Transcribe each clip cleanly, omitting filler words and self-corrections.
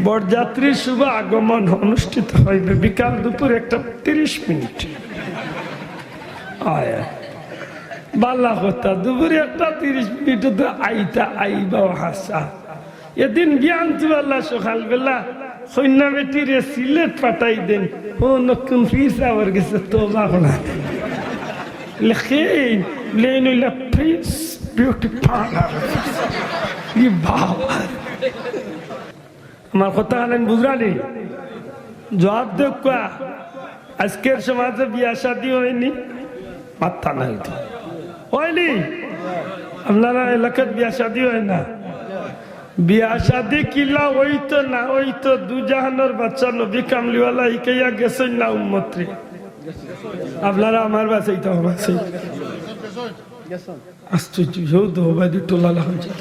বরযাত্রীর শুভ আগমন অনুষ্ঠিত হইবে বিকাল দুপুর 1:30। আয় বালা কথা দুপুরে 1:30 তো আইতা আইবা হাসা এদিন জ্ঞান তু আল্লাহ সকাল বেলা সৈন্য বেটিরে সিলেট পাঠাই দেন ও নতুন ফিস আবার গেছে তো বাংলা লেখে লেনুলা প্রিন্স বিউটি পার্লার ই বাবা আমার কথা আনেন বুঝরানি জবাব দেব কা আজকের সমাজে বিয়া শাদী হয়নি মাথা নাই তো হয়নি আপনারা এলাকার বিয়া শাদী হয় না বিয়া শাদী কিলা ওই তো না ওই তো দুজাহানের বাচ্চা নবী কামলিওয়ালা ইকাইয়া গেছেন না উম্মতরে আপনারা আমার বাসাইতে হবে আশ্চর্য হেউ তো হবাই টোলা লাগাচ্ছে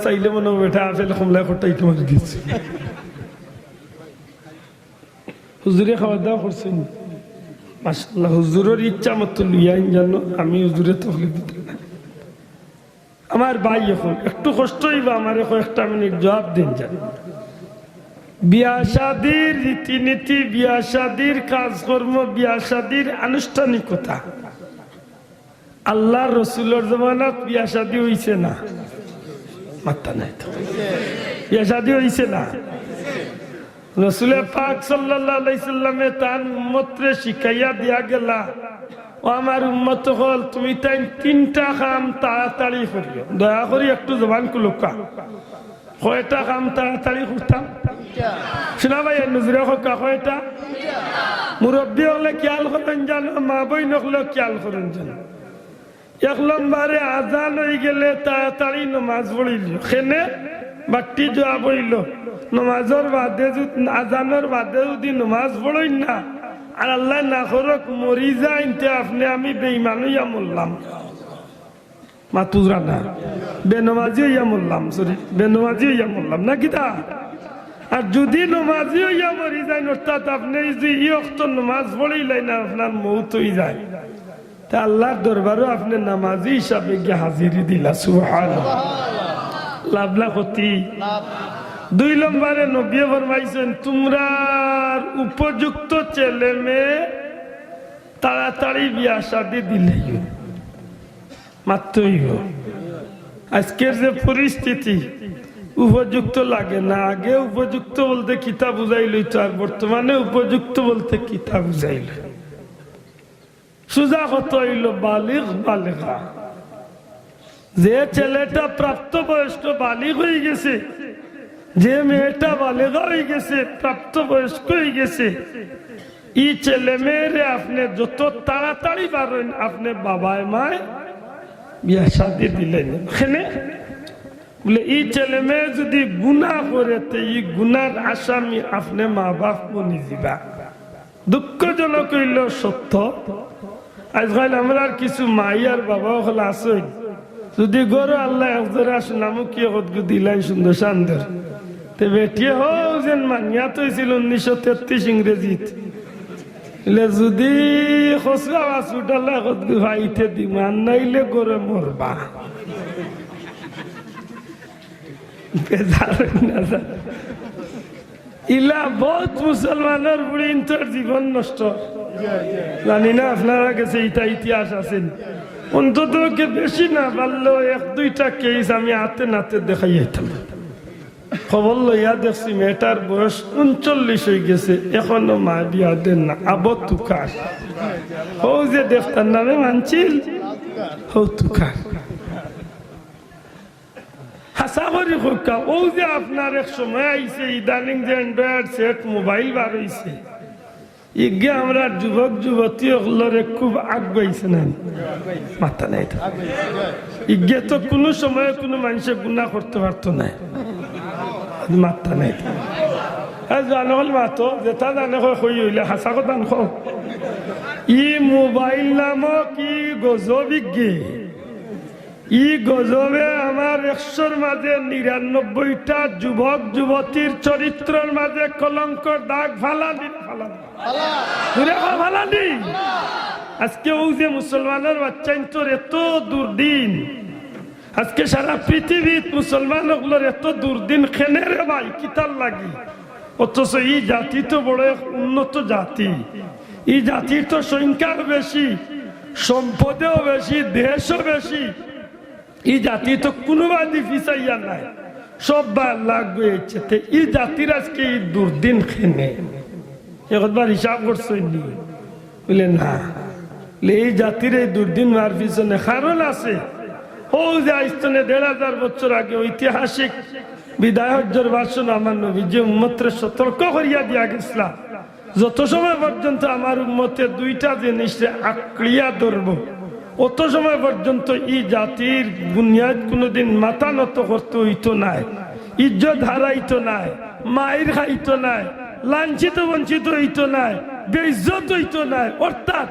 চাইলে মনে বেটা আপেল কমলা খটাই তোমার দিচ্ছে হুজুরে খাওয়া দাওয়া করছেন মাশাআল্লাহ হুজুরের ইচ্ছা মতো লইয়াইন জানো আমি হুজুরে তকলিফ দিতে না আমার ভাই এখন একটু কষ্ট হইবা আমার কয়েকটা মিনিট জবাব দিন জান বিয়া শাদীর রীতিনীতি বিয়া শাদীর কাজকর্ম বিয়া শাদীর আনুষ্ঠানিকতা আল্লাহ রসুলের জমানাত বিয়া শাদী হইছে না মাত্তা নাই তো বিয়া শাদী হইছে না রসুল পাক সাল্লাল্লাহু আলাইহি সাল্লামে তার উম্মতরে শিখাইয়া দিয়া গেলা ও আমার উম্মত হল তুমি তাই 3টা কাম তাড়াতাড়ি করিও দয়া করে একটু জবান খুলুকা কয়টা কাম তাড়াতাড়ি করতাম শোনা ভাই নজরে হকা কয়টা মুরব্বী হলে খেয়াল করেন জানো মা বই নকলে খেয়াল করেন জানো 1 নম্বরে আজান হয়ে গেলে তাড়াতাড়ি নামাজ পড়িল খেনে বাটি জবাব হইল নমাজের বাদে আজানের বাদে যদি নমাজ পড়ই না আর আল্লাহ না করক মরি যাইতে আপনি আমি বেঈমান হইয়া মরলাম মাতুরা না বেনমাজি হইয়া মরলাম সরি বেনমাজি হইয়া মরলাম না কিতা আর যদি নমাজি হইয়া মরি যায় অর্থাৎ আপনি যদি ই ওয়াক্ত নমাজ পড়িলাই না আপনার মৌত হয়ে যায় তা আল্লাহর দরবারও আপনি নামাজি হিসাবে গিয়ে হাজিরি দিলা সুবহানাল্লাহ লাভলা ক্ষতি 2 নম্বরে নবী ফরমাইছেন তোমরা উপযুক্ত ছেলে মেয়ে তাড়াতাড়ি বিয়া শাদী দিলে মাত্রই আজকের যে পরিস্থিতি উপযুক্ত লাগে না আগে উপযুক্ত বলতে কিতা বুঝাইল তো আর বর্তমানে উপযুক্ত বলতে কিতা বুঝাইল সুজা কত হইল বালিগ বালিগা যে ছেলেটা প্রাপ্তবয়স্ক বালিগ হয়ে গেছে যে মেয়েটা বালিগা হয়ে গেছে প্রাপ্তবয়স্ক হয়ে গেছে এই ছেলে মেয়েরে আপনি যত তাড়াতাড়ি পারেন আপনি বাবায় মায় বিয়া শাদী দিলেন বলে এই ছেলে মেয়ে যদি গুনাহ করে তো এই গুনার আসামি আপনি মা বাপ বনি দিবা দুঃখজনক হইল সত্য আজকাল আমরা কিছু মাই আর বাবা হল আছে যদি গরু আল্লাহ নামক কি দিলাই সুন্দর শান্তর তে বেটিয়ে হোক যেন মানিয়া তো ছিল 1933 ইংরেজিত যদি খসরা ছুটালা ভাইতে দিমান নাইলে গরে মরবা ইলা বহুত মুসলমানের বুড়ি ইন্তর জীবন নষ্ট জানি না আপনারা কাছে এটা ইতিহাস আছেন অন্তত বেশি না পারলো 1-2টা কেস আমি হাতে নাতে দেখাই যেতাম খবর লইয়া দেখছি মেয়েটার বয়স 39 হয়ে গেছে এখনো মা বিয়া দেন না আবর তুকার হো যে দেখতার নামে মানছিল হো তুকার হাসা করি খোকা ও যে আপনার এক সময় আইছে ইদানিং যে অ্যান্ড্রয়েড সেট মোবাইল বার হইছে ইগে আমরা যুবক যুবতী ওগুলোরে খুব আগাইছে না মাথা নাই তো ইগে তো কোনো সময় কোনো মানুষের গুনাহ করতে পারতো না মাথা নাই জানো হল মাতো যেটা জানে কই হইলে হাসা কথা নখ ই মোবাইল নামক ই গজবিজ্ঞে ই গজবে আমার 100-র মাঝে 99টা যুবক যুবতীর চরিত্রের মাঝে কলঙ্ক দাগ ফালানি ফালানি আজকে ও যে মুসলমানের বাচ্চা তোর এত দুর্দিন আজকে সারা পৃথিবীত মুসলমান হকলের এত দুর্দিন খেনে রে ভাই কিতার লাগি, অথচ এই জাতি তো বড় উন্নত জাতি, এই জাতির তো সংখ্যাও বেশি, সম্পদেও বেশি, দেশও বেশি, এই জাতি তো কোনো বাদি ফিসাইয়া নাই, সব বার লাগবে ইচ্ছেতে এই জাতির আজকে এই দুর্দিন খেনে একবার হিসাব করছে বলে না, এই জাতির এই দুর্দিন হওয়ার পিছনে কারণ আছে। ও যে আইস্তনে ১,৫০০ বছর আগে ঐতিহাসিক বিদায় হজ্জের ভাষণ আমার নবী যে উম্মতরে সতর্ক করিয়া দিয়া গেছিলাম, যত সময় পর্যন্ত আমার উম্মতে দুইটা জিনিসে আঁকড়িয়া ধরব, অত সময় পর্যন্ত এই জাতির বুনিয়াদ কোনোদিন মাথা নত করতে হইতো নাই, ইজ্জত হারাইতো নাই, মায়ের খাইতো নাই, লাঞ্ছিত বঞ্চিত হইতো নাই, বেইজ্জত হইতো নাই। অর্থাৎ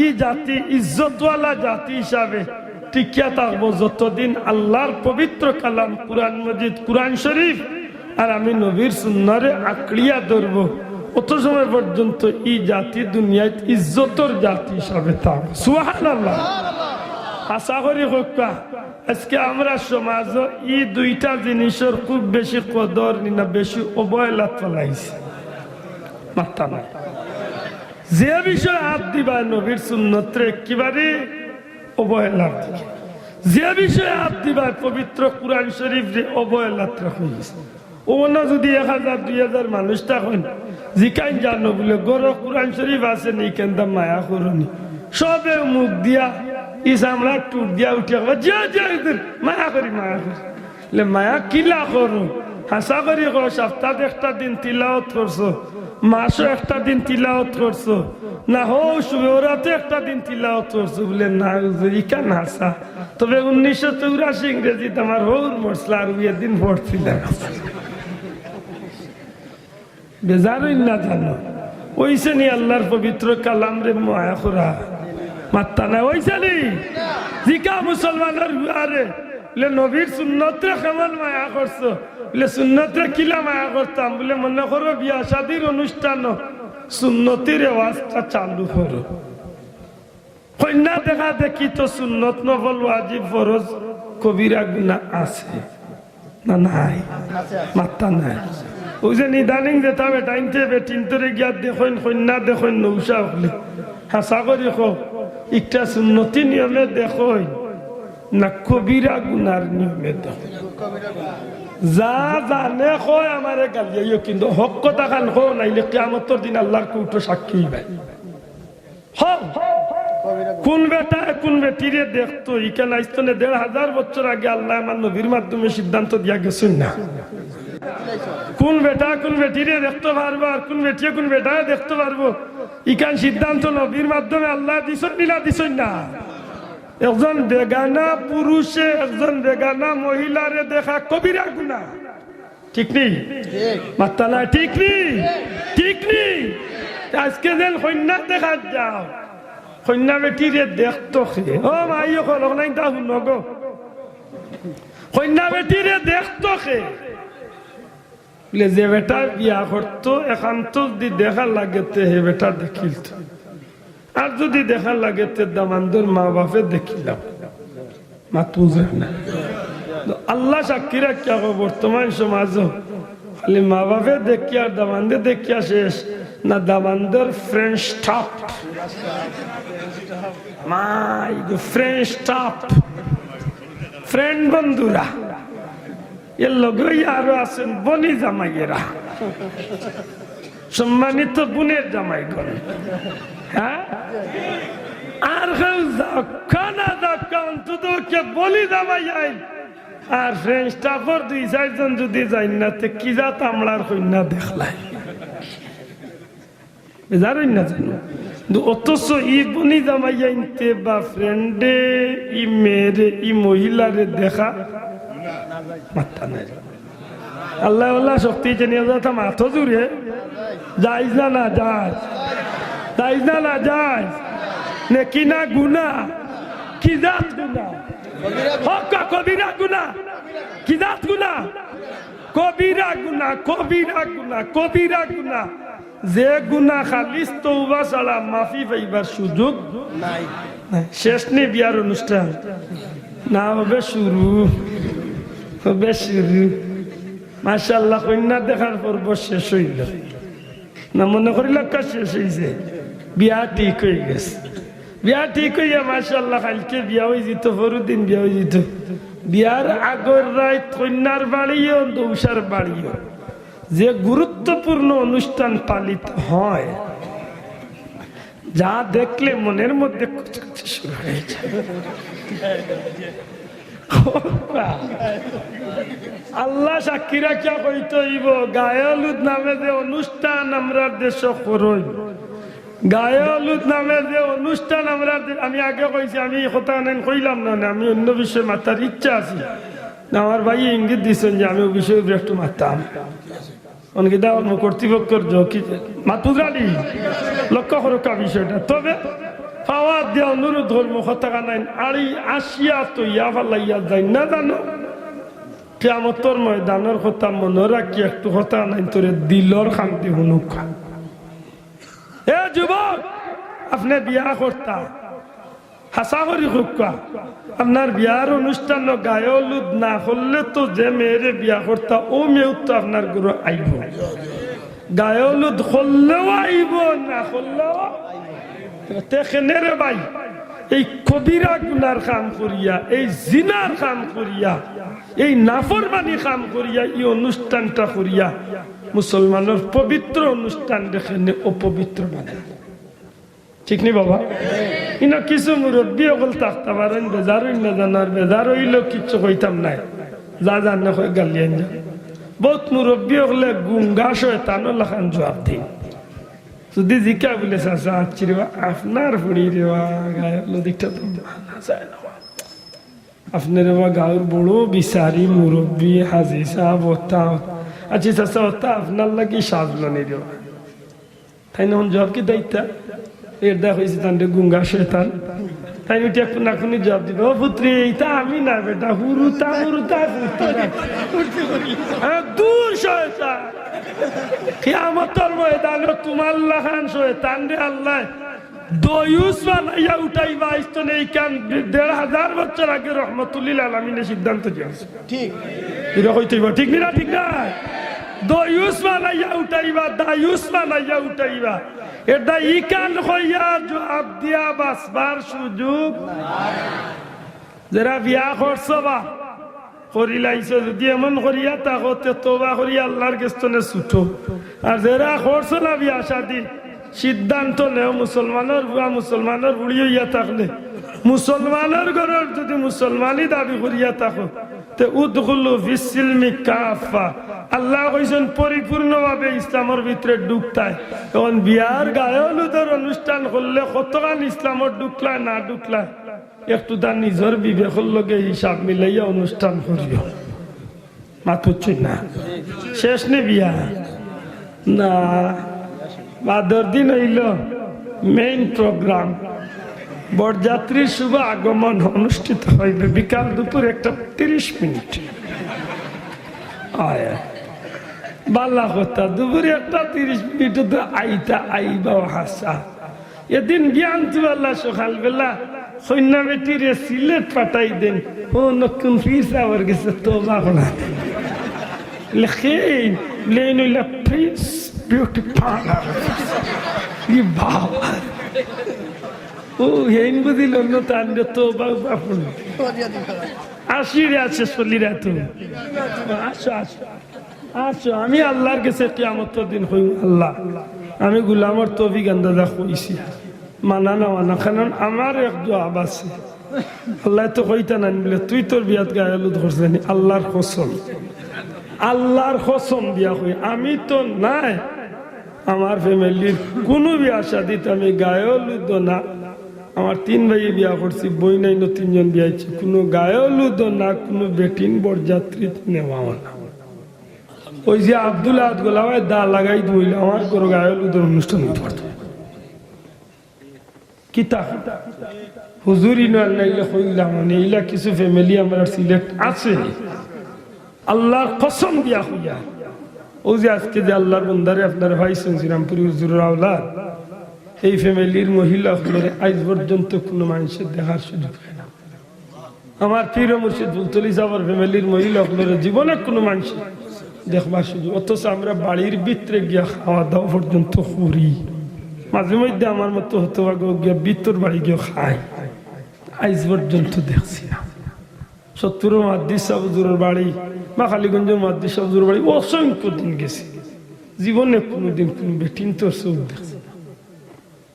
এই জাতি ইজ্জতওয়ালা জাতি হিসাবে টিকিয়া থাকবো যতদিন আল্লাহর পবিত্র কালাম কুরআন মজিদ, কুরআন শরীফ আর আমি নবীর সুন্নাহরে আঁকড়িয়া ধরবো, অত সময় পর্যন্ত এই জাতি দুনিয়ায় ইজ্জতর জাতি হিসাবে থাকবে। সুবহানাল্লাহ। আশা করি হোকা আজকে আমরা সমাজ এই দুইটা জিনিসের খুব বেশি কদর না বেশি অবহেলা চলাইছে, মাথা নাই। যে বিষয়ে হাত দিবা নবীর সুন্নতরে একেবারে অবহেলার দিকে, যে বিষয়ে হাত দিবা পবিত্র কুরআন শরীফ যে অবহেলাত হয়েছে। অন্য যদি ১,০০০-২,০০০ মানুষ তখন জিকাইন জানো বলে গর কুরআন শরীফ আছে নি কেন মায়া করনি, সবে মুখ দিয়া ইসামরা টুট দিয়া উঠে মায়া করি মায়া কিলা করো। হাসা করি সপ্তাহ একটা দিন তিলাওয়াত করছো, মাসও একটা দিন তিলাওয়াত করছো না, হো শুভরাতে একটা দিন তিলাওয়াত করছো বলে না ইকান হাসা। তবে ১৯৮৪ ইংরেজিতে আমার হৌর মরসলা আর দিন পড়ছিলাম, বেজারই না জানো ওইসে নি আল্লাহর পবিত্র কালাম রে মায়া করা মাত্তা না ওইসে নি জিকা মুসলমানের আরে নবীর সুন্নতরে কেমন মায়া করছো বলে সুন্নতরে কিলা মায়া করতাম বলে মনে করো বিয়া শাদির অনুষ্ঠান সুন্নতির আওয়াজটা চালু করো, কন্যা দেখা দেখি তো সুন্নত নফল ওয়াজিব ফরজ কবিরা গুনাহ আছে না নাই, মাত্তা নাই। ওই যে নিদানিং যেটা বেটাইনতে বেটিনতরে গিয়া দেখেন কন্যা দেখেন নৌসা হলে হাসা করি হোক একটা সুন্নতি নিয়মে দেখেন না কবিরা গুনার নিয়মে দেখেন। যা জানে কয় আমারে গালিয়াইও, কিন্তু হক কথা খান হো নাইলে কিয়ামতের দিন আল্লাহর কৌটো সাক্ষী হইবে। কোন বেটা কোন বেটিরে দেখতো ইখানে আইস্তনে ১,৫০০ বছর আগে আল্লাহ আমার নবীর মাধ্যমে সিদ্ধান্ত দিয়া গেছেন না, কোন বেটা কোন বেটিরে দেখতে পারবো আর কোন বেটিয়ে কোন বেটা দেখতে পারবো ইখান সিদ্ধান্ত নবীর মাধ্যমে আল্লাহ দিছেন না দিছেন না। একজন বেগানা পুরুষে একজন বেগানা মহিলারে দেখা কবিরা গুনাহ, ঠিক নেই মাত্তা না, ঠিক নেই ঠিক নেই। আজকে যেন কন্যা দেখা যাও কন্যা বেটিরে দেখতো ও মাই হল নাই তা শুন গো, কন্যা বেটিরে দেখতো যে বেটা বিয়া করতো একান্ত যদি দেখা লাগেতে হে বেটা দেখিল, আর যদি দেখা লাগেতে দামান্দর মা বাপে দেখিলাম মাতুজে না। আল্লাহ সাক্ষী রাখিয়া বর্তমান সমাজ খালি মা বাপে দেখিয়া দামান্দে দেখিয়া শেষ না, দামান্দর friend stuff my friend stuff friend বন্ধুরা এর লগে আরো আছেন বনি জামাইয়েরা, সম্মানিত বোনের জামাইগণ। হ্যাঁ আর অন্তত বলি জামাই আইন আর ফ্রেন্ড স্টাফর ২-৪ জন যদি যাই না কি যা তামলার কন্যা দেখলাই জানেন না জানো, অথচ ই বনি জামাই আইনতে বা ফ্রেন্ডে ই মেয়েরে ই মহিলারে দেখা মাথা নাই। আল্লাহ আল্লাহ শক্তি জানিয়ে যাতা মাথা জুড়ে যাইজ না না যাই যাইজ না না যাই নাকি না গুনা কি জাত গুনা হক কবিরা গুনা কি জাত গুনা কবিরা গুনা কবিরা গুনা কবিরা গুনা যে গুনা খালিস তওবা ছাড়া মাফি পাইবার সুযোগ নাই। শেষ নে বিয়ার অনুষ্ঠান না হবে শুরু, হবে শুরু। মাশাআল্লাহ কন্যা দেখার পর শেষ হইল না, মনে করিল শেষ হয়েছে, বিয়া ঠিক হয়ে গেছে। বিয়া ঠিক হইয়া মাশাআল্লাহ কালকে বিয়া হয়ে যেত, পরদিন বিয়া হয়ে যেত। বিয়ার আগর রাত কন্যার বাড়িও দৌসার বাড়িও যে গুরুত্বপূর্ণ অনুষ্ঠান পালিত হয়, যা দেখলে মনের মধ্যে কুচকুচি শুরু হয়ে যায়। আল্লাহ সাক্ষী রাখিয়া কইতে হইব, গায়ে হলুদ নামে যে অনুষ্ঠান আমরা দেশ করই, গায়ে হলুদ নামে যে অনুষ্ঠান আমরা, আমি আগে কইছি, আমি কথা নেন কইলাম না, আমি অন্য বিষয়ে মাতার ইচ্ছা আছে। আমার ভাই ইঙ্গিত দিচ্ছেন যে আমি ওই বিষয়ে একটু মাতাম, অনেকে দেওয়ার কর্তৃপক্ষের মাতুরালি লক্ষ্য করুকা বিষয়টা। তবে পাওয়া দেওয়া অনুরোধ ধর্ম কথা নাই, আড়ি আসিয়া তো ইয়া ফালাইয়া যাই না জানো, কিয়ামতের ময়দানের কথা মনে রাখি একটু কথা নাই, তোরে দিলর শান্তি শুনুক। এ যুবক, আপনি বিয়া করতা হাসা করি খুকা, আপনার বিয়ার অনুষ্ঠান গায়ে হলুদ না করলে তো যে মেয়েরে বিয়া করতা ও মেয়েও তো আপনার ঘরে আইব, গায়ে হলুদ করলেও আইব না করলেও। তেখেনেরে ভাই, এই কবিরা গুনার কাম করিয়া, এই জিনার কাম করিয়া, এই নাফরমানি কাম করিয়া, এই অনুষ্ঠানটা করিয়া মুসলমানের পবিত্র অনুষ্ঠান দেখে অপবিত্র মানে, ঠিক নি বাবা? ইনা কিছু মুরব্বী অকল থাকতে পারেন, বেজার হইল না জানার, বেজার হইল কিচ্ছু কইতাম নাই, যা জানে কই গালিয়ান যা। বহুত মুরব্বী হলে গুঙ্গা শয়তান লাখান জবাব দিন, যদি জিকা বলে চাচা আচ্ছি রে আপনার ফুড়ি রে গায়ে দিকটা তো আপনার গাঁর বড় বিচারি মুরব্বী হাজি সাহেব ওতা, আচ্ছা চাচা ওতা আপনার লাগি সাজলো নি রে, তাই না জবাব কি দায়িত্ব এর দেখা হয়েছে তান্ডে গুঙ্গা শয়তান, তাই উঠে না কোনো জবাব দিবে, ও পুত্রি এইটা আমি না বেটা, হুরুতা হুরুতা দূর শয়তান, কিয়ামতের ময়দানে তোমার লাখান শয়তান রে আল্লাহ দয়ুস বানাইয়া উঠাইবা। ইস্তন এই কান ১৫০০ বছর আগে রহমতুল্লিল আলামিনের সিদ্ধান্ত দিয়েছে, ঠিক এটা কইতেইবা, ঠিক না ঠিক না? দয়ুস বানাইয়া উঠাইবা, দায়ুস বানাইয়া উঠাইবা, এটা ই কান হইয়া জবাব দিয়া বাঁচবার সুযোগ। যারা বিয়া করছো বা করিলাইছো, যদি এমন করিয়া তাকতে তোবা করিয়া আল্লাহর কাছে ছুটো। আর যারা করছো না বিয়া শাদী, সিদ্ধান্ত নেও মুসলমানের বুয়া মুসলমানের বুড়ি হইয়া থাকলে, মুসলমানের ঘরের যদি মুসলমানই দাবি করিয়া থাকো, তে উদখুলু ফিস-সিলমি কাফা, আল্লাহ কইছেন পরিপূর্ণভাবে ইসলামের ভিতরে ঢুকতায়। তখন বিয়ার গায়ে হলুদের অনুষ্ঠান করলে কতখান ইসলামত ঢুকলায় না ঢুকলায় একটু তার নিজের বিবেকের লগে হিসাব মিলাইয়া অনুষ্ঠান করিও, মাতুচ্ছি না শেষ নে বিয়া না। বাদর দিন হইল মেইন প্রোগ্রাম, বরযাত্রীর শুভ আগমন অনুষ্ঠিত হইবে বিকাল দুপুর 1:30 মিনিট। বালা কথা, দুপুরে 1:30 মিনিট তো আইতা আইবা হাসা। এদিন জ্ঞান তু আল্লাহ সকাল বেলা কন্যা বেটিরে সিলেট পাঠাই দেন, ও নতুন ফির সাবর গেছে তো বাংলা লেখে লেন হইলা প্রিন্স বিউটি পার্লার। বাবা ও হেন বুঝিল অন্য তান তো বাপু আসিরে আছে চলিরা তুমি আসো আসো আসো। আমি আল্লাহর কাছে কিয়ামতের দিন হই, আল্লাহ আমি গোলামর তৌফিক আন্দাজা কইছি, মানা না মানা, কারণ আমার এক জবাব আছে। আল্লাহ তো কইতা না বলে তুই তোর বিয়াত গায়ে হলুদ করছিস, আল্লাহর কসম, আল্লাহর কসম দিয়া কই আমি তো নাই, আমার ফ্যামিলির কোনো বিয়া শাদিতে আমি গায়ে হলুদ না। আমার 3 ভাই বিয়া করছি, বই নাই, 3 জন বিয়া হয়েছে, কোনো গায়ে হলুদ না, কোনো বেটিন বরযাত্রী নেওয়াও না। ওই যে আব্দুল আহাদ গোলামায় দা লাগাই দিল, আমার কোনো গায়ে হলুদের অনুষ্ঠান করতো কিতা হুজুরি নাইলে হইলাম মানে এইলা কিছু ফ্যামিলি আমার সিলেক্ট আছে, আল্লাহর কসম দিয়া হইয়া। ও যে আজকে যে আল্লাহর বন্দারে আপনার ভাইছেন শ্রীরামপুরি হুজুরের আওলাদ, এই ফ্যামিলির মহিলা আজ পর্যন্ত কোনো মানুষের দেখার সুযোগ হয় না। আমার পীর মুর্শিদ বুলতলি সাহেবের ফ্যামিলির মহিলাগুলোর জীবনে কোনো মানুষ দেখবার সুযোগ, অথচ আমরা বাড়ির ভিতরে গিয়া খাওয়া দাওয়া পর্যন্ত করি। মাঝে মধ্যে আমার মতো হতো গিয়া ভিতর বাড়ি গিয়ে খাই, আইজ পর্যন্ত দেখছি না। সত্তর মাদ্দিস সাহুজুরের বাড়ি বা খালিগঞ্জের মাদ্দিস সাহুজুরের বাড়ি অসংখ্য দিন গেছি, জীবনে কোনোদিন কোনো বেটিন তোর চোখ দেখছি।